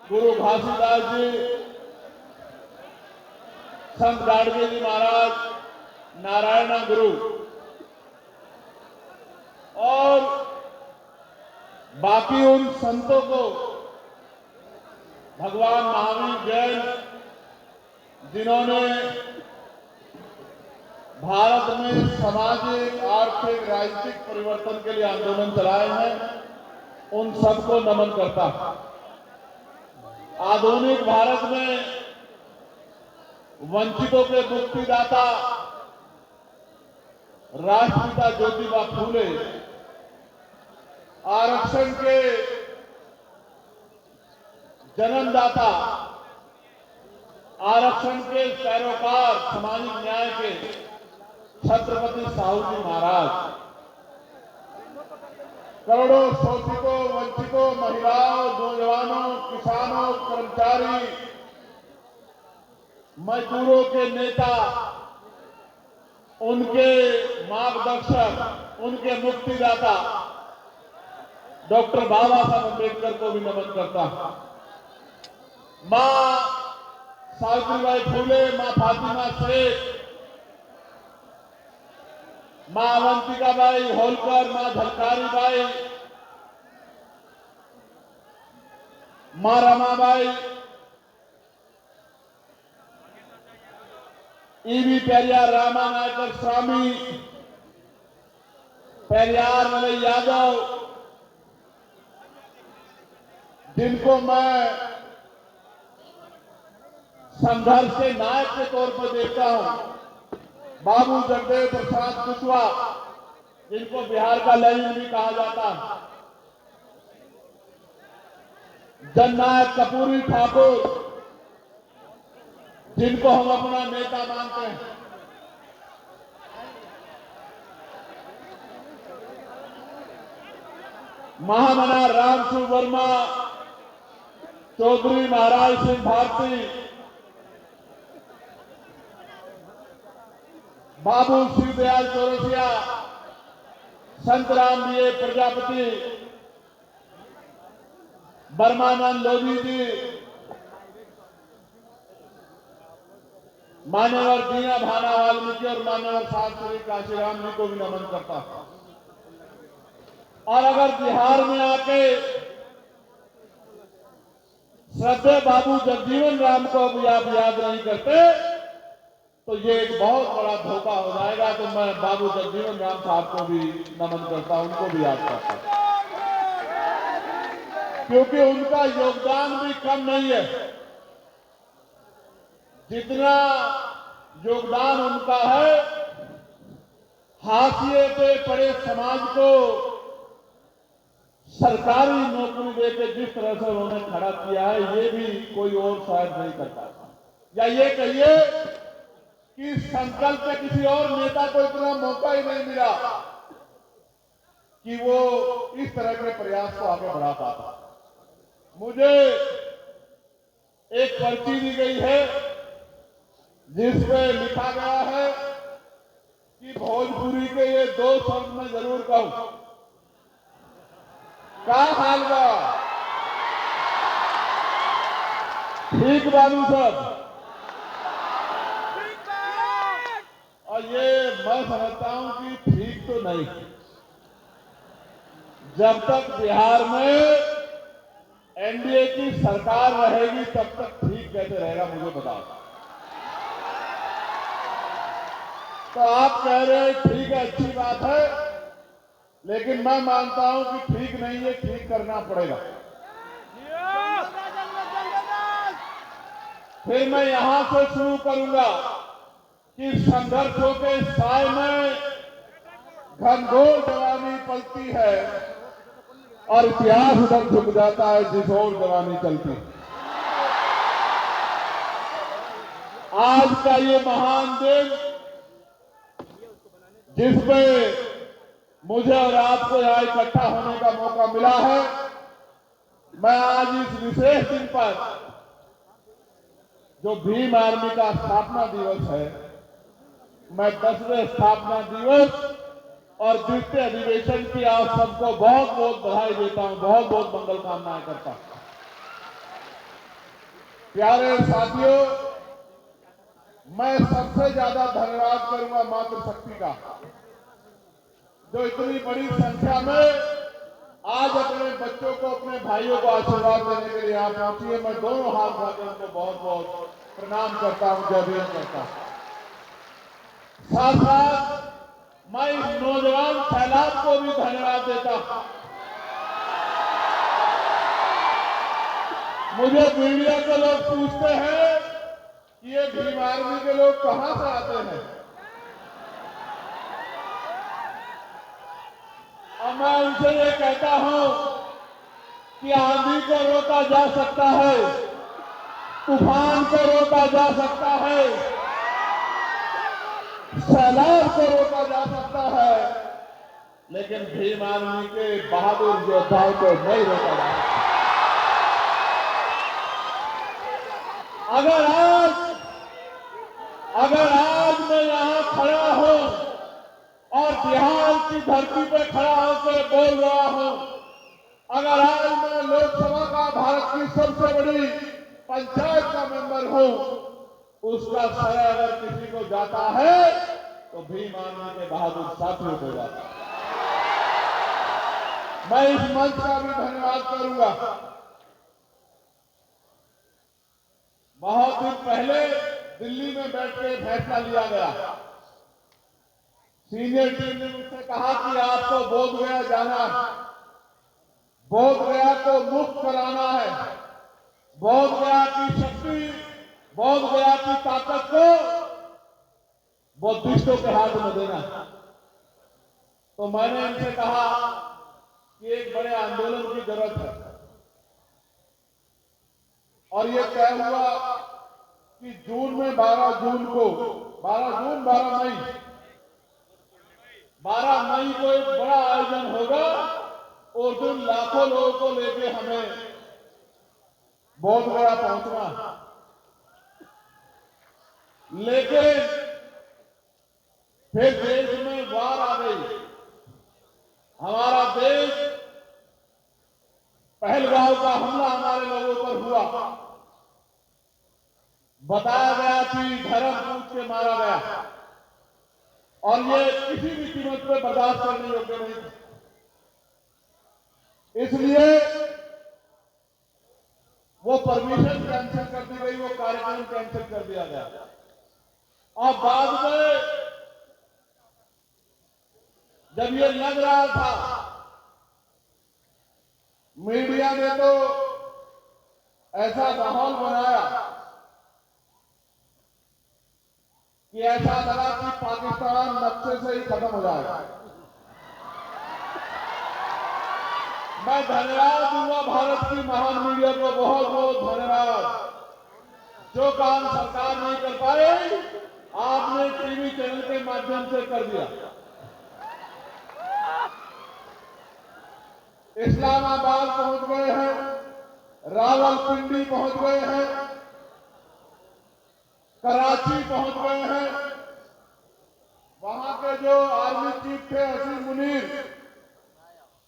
गुरु घासीदास जी, संत गाडगे जी महाराज, नारायण गुरु और बाकी उन संतों को भगवान महावीर जैन, जिन्होंने भारत में सामाजिक, आर्थिक, राजनीतिक परिवर्तन के लिए आंदोलन चलाए हैं, उन सबको नमन करता है। आधुनिक भारत में वंचितों के मुक्तिदाता राष्ट्रपिता ज्योतिबा फूले, आरक्षण के जन्मदाता, आरक्षण के पैरोकार, सामाजिक न्याय के छत्रपति साहू जी महाराज, करोड़ों शोषितों, वंचितों, महिलाओं, नौजवानों, किसानों, कर्मचारी, मजदूरों के नेता, उनके मार्गदर्शक, उनके मुक्तिदाता डॉक्टर बाबा साहब अम्बेडकर को भी नमन करता हूं। मां सावित्रीबाई फूले, मां फातिमा शेख, मां अवंतिकाबाई होलकर, मां झलकारी बाई, मां रमाबाई, ईवी पेरियार रामानायकर स्वामी, पेरियार मलई यादव, जिनको मैं संघर्ष के नायक के तौर पर देखता हूं, बाबू जगदेव प्रसाद कुशवाहा, जिनको बिहार का लेनिन भी कहा जाता है, जननायक कर्पूरी ठाकुर, जिनको हम अपना नेता मानते हैं, महामना रामसु वर्मा, चौधरी महाराज सिंह भारती, बाबू शिवदयाल चौरसिया, संतराम बीए प्रजापति, बर्मानंद लोधी जी, मान्यवर दीना भाना वाल्मीकि और मान्यवर शास्त्री काशीराम जी को भी नमन करता हूं। और अगर बिहार में आके श्रद्धेय बाबू जगजीवन राम को भी आप याद नहीं करते तो ये एक बहुत बड़ा धोखा हो जाएगा। तो मैं बाबू जगजीवन राम साहब को भी नमन करता हूं, उनको भी याद करता हूं, क्योंकि उनका योगदान भी कम नहीं है। जितना योगदान उनका है, हाशिए पे पड़े समाज को सरकारी नौकरी देकर जिस तरह से उन्होंने खड़ा किया है, ये भी कोई और शायद नहीं कर पाता। या ये कहिए कि संकल्प में किसी और नेता को इतना मौका ही नहीं मिला कि वो इस तरह के प्रयास को आगे बढ़ा पाता। मुझे एक पर्ची दी गई है जिसमें लिखा गया है कि भोजपुरी के ये 2 शब्द मैं जरूर कहूं। का हाल बा? ठीक बानू सब? और ये मैं समझता हूं कि ठीक तो नहीं। जब तक बिहार में एनडीए की सरकार रहेगी तब तक ठीक कैसे रहेगा, मुझे बताओ। तो आप कह रहे हैं ठीक है, अच्छी बात है, लेकिन मैं मानता हूं कि ठीक नहीं है, ठीक करना पड़ेगा। फिर मैं यहां से शुरू करूंगा कि संघर्षों के साय में घनघोर जवानी पलती है और इतिहास उधर झुक जाता है जिस ओर जवानी चलती। आज का ये महान दिन जिसमें मुझे और आपको यहां इकट्ठा होने का मौका मिला है, मैं आज इस विशेष दिन पर, जो भीम आर्मी का स्थापना दिवस है, मैं 10वें स्थापना दिवस और द्वितीय अधिवेशन की आप सबको बहुत बहुत बधाई देता हूं, बहुत बहुत मंगल कामनाएं करता हूं। प्यारे साथियों, मैं सबसे ज्यादा धन्यवाद करूंगा मातृशक्ति का, जो इतनी बड़ी संख्या में आज अपने बच्चों को, अपने भाइयों को आशीर्वाद देने के लिए आप पहुंची है। मैं दोनों हाथ उठाकर उनको बहुत बहुत प्रणाम करता हूं, जय भीम करता हूं। साथ साथ मैं इस नौजवान सैलाब को भी धन्यवाद देता हूं। मुझे मीडिया के लोग पूछते हैं कि ये भीम आर्मी के लोग कहां से आते हैं, और मैं उनसे ये कहता हूं कि आंधी को रोका जा सकता है, तूफान को रोका जा सकता है, सैलाब को रोका जा सकता है, लेकिन भीम आर्मी के बहादुर योद्धाओं को नहीं रोका जा सकता। अगर आज मैं यहां खड़ा हूं और बिहार की धरती पर खड़ा होकर बोल रहा हूं, अगर आज मैं लोकसभा का भारत की सबसे बड़ी पंचायत का मेंबर हूं, उसका श्रेय अगर किसी को जाता है तो भीम आर्मी के बहादुर साथियों को जाता है। मैं इस मंच का भी धन्यवाद करूंगा। बहुत दिन पहले दिल्ली में बैठ के फैसला लिया गया। सीनियर टीम ने मुझसे कहा कि आपको बोधगया जाना है, बोधगया को मुक्त कराना है, बोधगया की शक्ति, बोधगया की ताकत को बौद्धिस्टों के हाथ में देना। तो मैंने इनसे कहा कि एक बड़े आंदोलन की जरूरत है, और ये तय हुआ कि जून में 12 जून को 12 मई को एक बड़ा आयोजन होगा, और दिन लाखों लोगों को लेके हमें बोधगया पहुंचना। लेकिन फिर देश में वार आ गई। हमारा देश, पहलगाम का हमला हमारे लोगों पर हुआ। बताया गया कि धर्म पूछ के मारा गया, और ये किसी भी कीमत पर बर्दाश्त करने योग्य नहीं था। इसलिए वो परमिशन कैंसिल कर दी गई, वो कार्यक्रम कैंसिल कर दिया गया। और बाद में जब ये लग रहा था, मीडिया ने तो ऐसा माहौल बनाया कि ऐसा लगा कि पाकिस्तान नक्शे से ही खत्म हो जाएगा। मैं धन्यवाद दूंगा भारत की महान मीडिया को, बहुत बहुत धन्यवाद। जो काम सरकार नहीं कर पाए, आपने टीवी चैनल के माध्यम से कर दिया। इस्लामाबाद पहुंच गए हैं, रावलपिंडी पहुंच गए हैं, कराची पहुंच गए हैं। वहां के जो आर्मी चीफ थे हसीन मुनीर,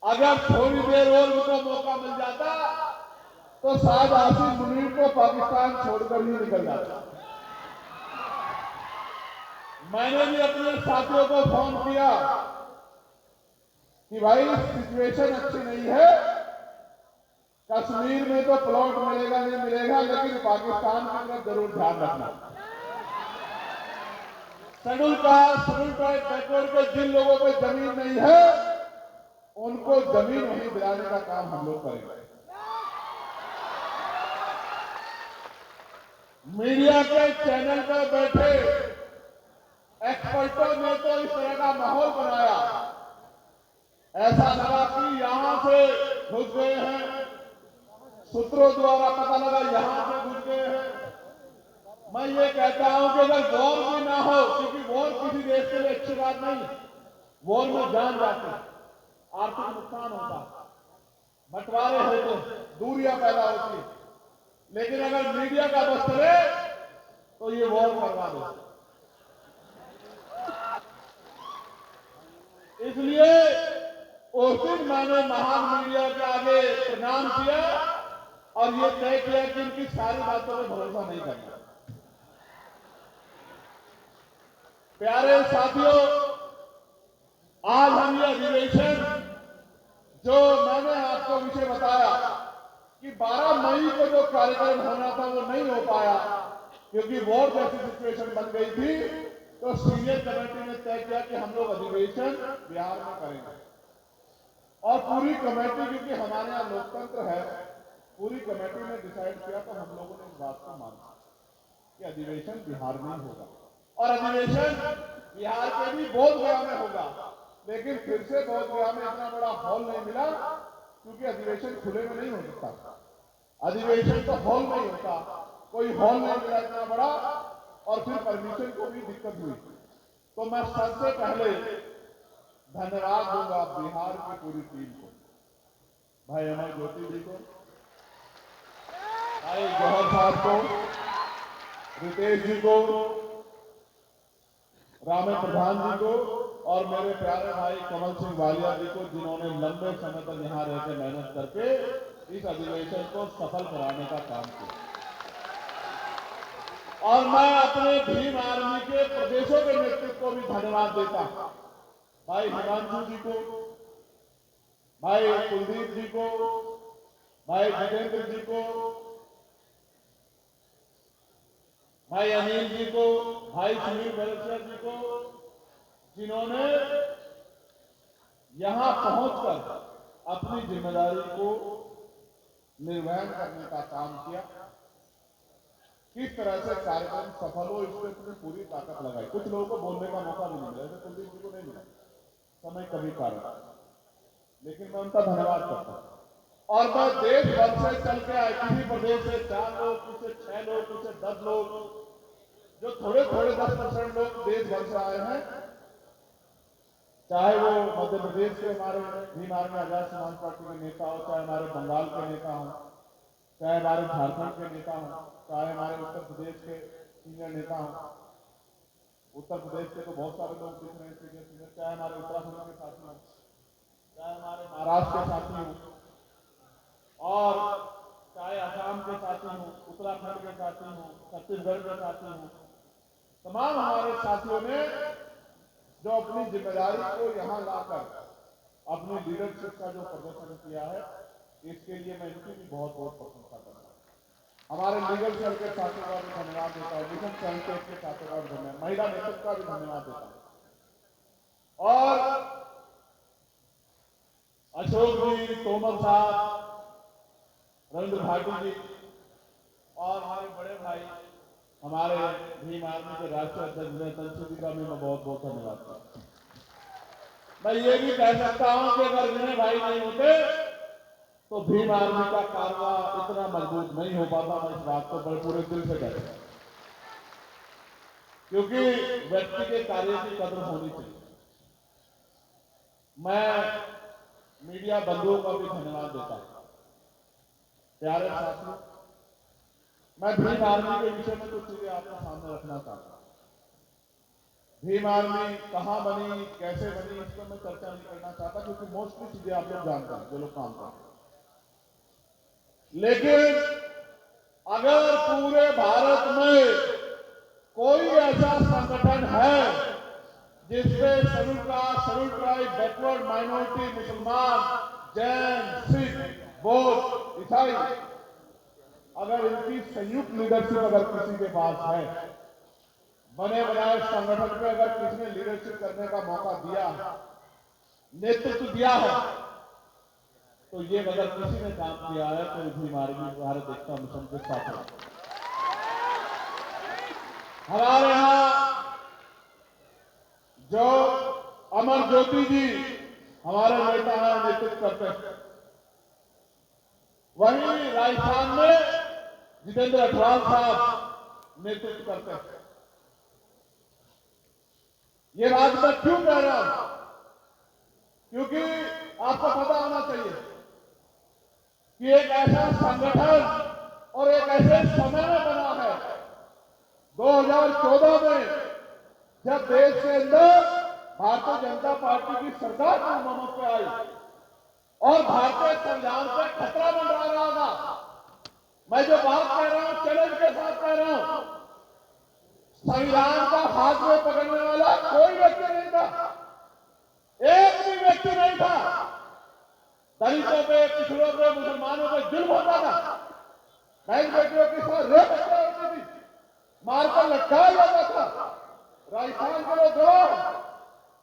अगर थोड़ी देर और उनको मौका मिल जाता तो शायद हसीन मुनीर को पाकिस्तान छोड़कर ही निकल जाता। मैंने भी अपने साथियों को फोन किया कि भाई सिचुएशन अच्छी नहीं है, कश्मीर में तो प्लॉट मिलेगा नहीं मिलेगा, लेकिन पाकिस्तान की तरफ जरूर ध्यान रखना। शेड्यूल ट्राइब बैकवर्ड के जिन लोगों को जमीन नहीं है, उनको जमीन वहीं दिलाने का काम हम लोग करेंगे। मीडिया के चैनल पर बैठे एक्सपर्टों ने तो इस तरह का माहौल बनाया, ऐसा लगा कि यहां से घुस गए हैं, सूत्रों द्वारा पता लगा यहां से घुस गए हैं। मैं ये कहता हूं कि अगर वॉर भी ना हो, क्योंकि वॉर किसी देश के लिए अच्छी बात नहीं, वॉर में जान जाती, आर्थिक नुकसान होता, बंटवारे होते, दूरियां पैदा होती, लेकिन अगर मीडिया का बस चले तो ये वॉर करवा दो। इसलिए उस दिन मैंने महान मीडिया के आगे प्रणाम किया और ये तय किया कि इनकी सारी बातों में भरोसा नहीं करना। प्यारे साथियों, आज हम ये अधिवेशन जो मैंने आपको विषय बताया कि 12 मई को जो कार्यक्रम होना था वो नहीं हो पाया क्योंकि वोट जैसी सिचुएशन बन गई थी, तो सीनियर कमेटी ने तय किया कि हम लोग अधिवेशन बिहार में करेंगे। और पूरी कमेटी, क्योंकि हमारे यहाँ लोकतंत्र है, पूरी कमेटी ने डिसाइड किया तो हम लोगों ने इस बात को माना कि अधिवेशन बिहार में ही होगा। और अधिवेशन बिहार के भी बोधगया में होगा, लेकिन फिर से बोधगया में इतना बड़ा हॉल नहीं मिला क्योंकि अधिवेशन खुले में नहीं हो सकता। अधिवेशन तो हॉल में ही होता, कोई हॉल नहीं मिला इतना बड़ा, और फिर परमिशन को भी दिक्कत हुई। तो मैं सबसे पहले धन्यवाद दूंगा बिहार की पूरी टीम को, भाई अमर ज्योति जी को, भाई जौहर साहब को, रितेश जी को, रामे प्रधान जी को, और मेरे प्यारे भाई कमल सिंह वालिया जी को, जिन्होंने लंबे समय तक यहाँ रहकर मेहनत करके इस अधिवेशन को सफल कराने का काम किया। और मैं अपने भीम आर्मी के प्रदेशों के नेतृत्व को भी धन्यवाद देता हूं, भाई हिमांशु जी को, भाई कुलदीप जी को, भाई जितेंद्र जी को, भाई अनिल जी को, भाई सुनील बलसेर जी को, जिन्होंने यहां पहुंचकर अपनी जिम्मेदारी को निर्वहन करने का काम किया। किस तरह से कार्यक्रम सफल हो इसमें उसने पूरी ताकत लगाई। कुछ लोगों को बोलने का मौका भी नहीं मिला, जैसे कुलदीप जी को नहीं मिला, समय कभी कारण, लेकिन मैं उनका धन्यवाद करता हूं। और मैं देश भर से चल के आए, किसी प्रदेश से 4 लोग, किसी 6 लोग, किसी 10 लोग, जो थोड़े थोड़े 10% लोग देश भर से आए हैं, चाहे वो मध्य प्रदेश के हमारे भीम आर्मी आजाद समाज पार्टी के नेता हो, चाहे हमारे बंगाल के नेता हो, चाहे हमारे झारखंड के नेता हो, चाहे हमारे उत्तर प्रदेश के सीनियर नेता हो। उत्तर प्रदेश के तो बहुत सारे लोग दिख रहे हैं सीनियर, चाहे हमारे उत्तराखंड के साथी हो, चाहे हमारे महाराष्ट्र के साथी हो, और चाहे असम के साथी हो, उत्तराखंड के साथी हो, छत्तीसगढ़ के साथी हो, तमाम हमारे साथियों ने जो अपनी जिम्मेदारी को यहां लाकर अपनी लीडरशिप का जो प्रदर्शन किया है, इसके लिए मैं इनकी भी बहुत बहुत प्रशंसा करता हूं। हमारे लीगल सेल के साथियों का भी धन्यवाद देता हूं, मिशन सैनिटेट के साथियों का भी धन्यवाद, महिला नेतृत्व का भी धन्यवाद देता हूं, और अशोक जी, तोमर साहब, रविंद्र भाटी जी, और हमारे बड़े भाई हमारे भीम आर्मी के राष्ट्रीय अध्यक्ष विनय तंसी जी का भी मैं बहुत बहुत धन्यवाद करता हूं। मैं ये भी कह सकता हूं कि अगर विनय भाई नहीं होते तो भीम आर्मी का कारवा इतना मजबूत नहीं हो पाता। मैं इस बात को बड़े पूरे दिल से कहता हूं, क्योंकि व्यक्ति के कार्य की कदर होनी चाहिए। मैं मीडिया बंधुओं का भी धन्यवाद देता हूं। प्यारे साथियों, मैं भीम आर्मी के विषय में कुछ चीजें आपके सामने रखना चाहता हूं। भीम आर्मी कहां बनी, कैसे बनी, इस पर मैं चर्चा नहीं करना चाहता, क्योंकि मोस्टली चीजें आप लोग जानते हैं जो लोग काम करते हैं। लेकिन अगर पूरे भारत में कोई ऐसा संगठन है जिसमें schedule caste, schedule tribe, backward minority, मुसलमान, जैन, सिख, बौद्ध, ईसाई, अगर इनकी संयुक्त लीडरशिप अगर किसी के पास है, बने बनाए संगठन पे अगर किसी ने लीडरशिप करने का मौका दिया, नेतृत्व दिया है, तो ये अगर किसी ने काम किया है तो भीम आर्मी भारत एकता मिशन के साथ है। हमारे यहां जो अमर ज्योति जी हमारे नेता हैं, नेतृत्व करते हैं, वहीं राजस्थान में जितेंद्र अठवाल साहब नेतृत्व करते हैं। ये बात मैं क्यों कह रहा हूं? क्योंकि आपको पता होना चाहिए कि एक ऐसा संगठन और एक ऐसे समय में बना है 2014 में, जब देश के अंदर भारतीय जनता पार्टी की सरकार बहुमत पे आई और भारतीय संविधान पे खतरा मंडरा रहा था। मैं जो बात कह रहा हूं चैलेंज के साथ कह रहा हूं, संविधान का हाथ में पकड़ने वाला कोई व्यक्ति नहीं था, एक भी व्यक्ति नहीं था। दलितों पे, पिछड़ों पे, मुसलमानों पे जुल्म होता था, बहन बेटियों के साथ रेप होती थी, मारकर लटकाया जाता था। राजस्थान के लोग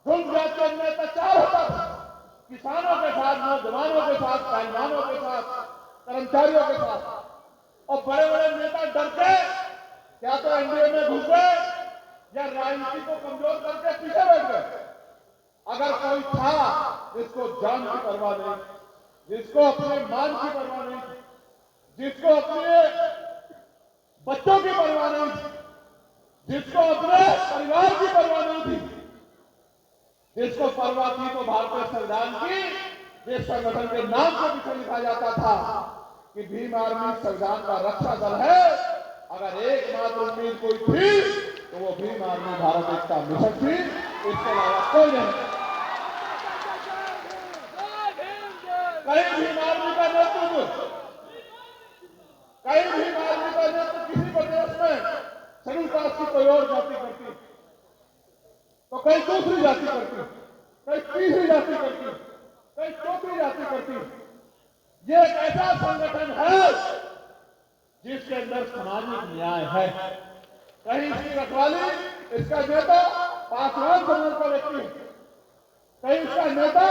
जुल्म जाति में अत्याचार होता था, किसानों के साथ, नौजवानों के साथ, पहलवानों के साथ, कर्मचारियों के साथ। और बड़े बड़े नेता डर के क्या तो एनडीए में घुस गए या राजनीति को कमजोर करके पीछे बैठ गए। अगर कोई था जिसको जान की परवाह नहीं, जिसको अपने मान की परवाह नहीं, जिसको अपने बच्चों की परवाह नहीं, जिसको अपने परिवार की परवाह नहीं थी, जिसको परवाह थी तो भारतीय संविधान की, जिस संगठन के नाम के पीछे लिखा जाता था कि भीम आर्मी संविधान का रक्षा दल है, अगर एकमात्र उम्मीद कोई थी तो वो भीम आर्मी भारत एकता मिशन थी, इसके अलावा कोई नहीं। कहीं भीम आर्मी का नेतृत्व, कहीं भीम आर्मी का नेतृत्व किसी प्रदेश में शेड्यूल कास्ट की कोई और जाति करती तो कहीं दूसरी जाति करती, कहीं तीसरी जाति करती, कहीं चौथी जाति करती। ये एक ऐसा संगठन है जिसके अंदर सामाजिक न्याय है। कहीं इसकी रखवाली, इसका नेता पासवान समाज का व्यक्ति है, कहीं इसका नेता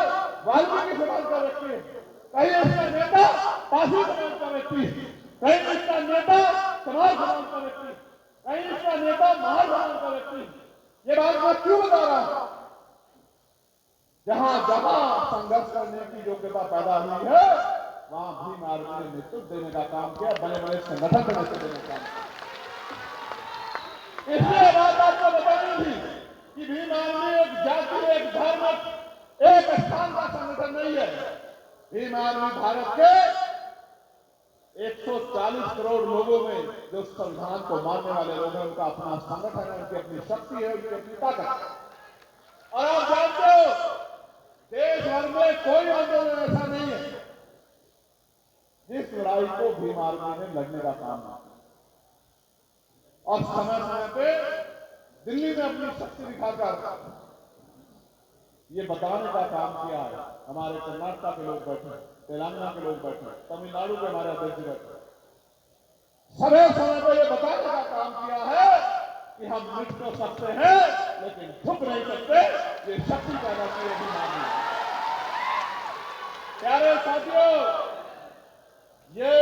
वाल्मीकि समाज का व्यक्ति है, कहीं इसका नेता पासी समाज का व्यक्ति है, कहीं इसका नेता समाज समाज का व्यक्ति, कहीं इसका नेता महार समाज का व्यक्ति। ये बात मैं क्यों बता रहा हूं? जहां जहां संघर्ष करने की योग्यता पैदा हुई है, वहां भीम आर्मी ने नेतृत्व देने का काम किया, बड़े बड़े संगठन को नेतृत्व देने का काम किया। इसलिए बात आपको बतानी थी कि भीम आर्मी एक जाति, एक धर्म, एक स्थान का संगठन नहीं है। भीम आर्मी भारत के 140 करोड़ लोगों में जो संविधान को मानने वाले लोग हैं, उनका अपना संगठन है, उनकी अपनी शक्ति है, उनकी अपनी ताकत है। और आप जानते हो देश भर में कोई आंदोलन ऐसा नहीं है जिस लड़ाई को भीम आर्मी ने लड़ने का काम किया और समय समय पे दिल्ली में अपनी शक्ति दिखाकर ये बताने का काम किया है। हमारे कर्नाटक के लोग बैठे, तेलंगाना के लोग बैठे, तमिलनाडु के हमारे अध्यक्ष बैठे, समय समय पर ये बताने का काम किया है कि हम मिट तो सकते हैं लेकिन झुक नहीं सकते। ये शक्ति पैदा की है भीम आर्मी। प्यारे साथियों, ये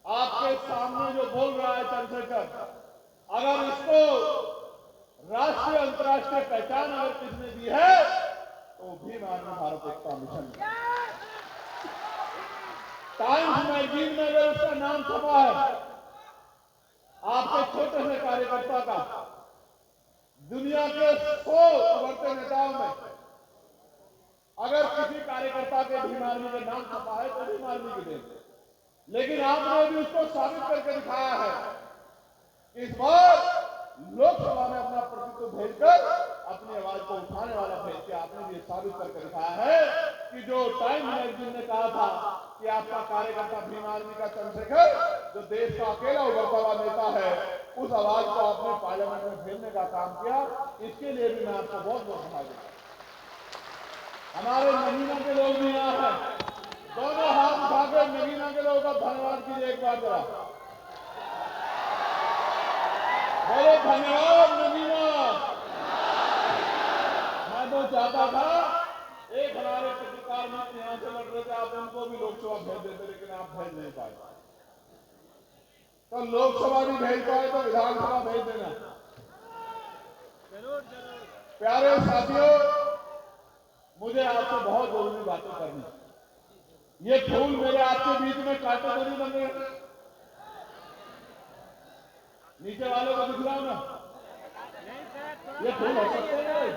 आपके सामने जो बोल रहा है चंद्रशेखर, अगर इसको राष्ट्रीय अंतर्राष्ट्रीय पहचान अगर किसने दी है तो भीम आर्मी भारत एकता मिशन। टाइम्स मैगजीन में अगर उसका नाम छपा है, आपके छोटे से कार्यकर्ता का, दुनिया के 100 उभरते नेताओं में अगर किसी कार्यकर्ता के भीम आर्मी के नाम छपा है तो भीम आर्मी की देन। लेकिन आपने भी उसको साबित करके दिखाया है। इस बार लोकसभा में अपना प्रतिनिधित्व भेजकर अपनी आवाज को उठाने वाला भेज के आपने भी साबित करके दिखाया है कि जो टाइम मैगजीन ने कहा था कि आपका कार्यकर्ता भीम आर्मी का चंद्रशेखर जो देश का अकेला उभरता हुआ नेता है, उस आवाज को आपने पार्लियामेंट में भेजने का काम किया। इसके लिए भी मैं आपको बहुत बहुत बधाई देता हूं। हमारे नगीना के लोग भी यहाँ हैं, दोनों हाथ उठाकर नगीना के लोगों का धन्यवाद कीजिए एक बार जरा। बोलो धन्यवाद नगीना। मैं तो चाहता था एक हमारे पत्रकार मित्र यहां से लड़ रहे थे, आप उनको भी लोकसभा भेज देते, लेकिन आप भेज नहीं पाए। तो लोकसभा भी भेज पाए तो विधानसभा भेज देना। प्यारे साथियों, मुझे आपसे बहुत जरूरी बातें करनी। ये फूल मेरे आपके बीच में कांटे तो नहीं बन रहे? नीचे वालों को दिख रहा हूं ना? ये फूल हो सकते हैं।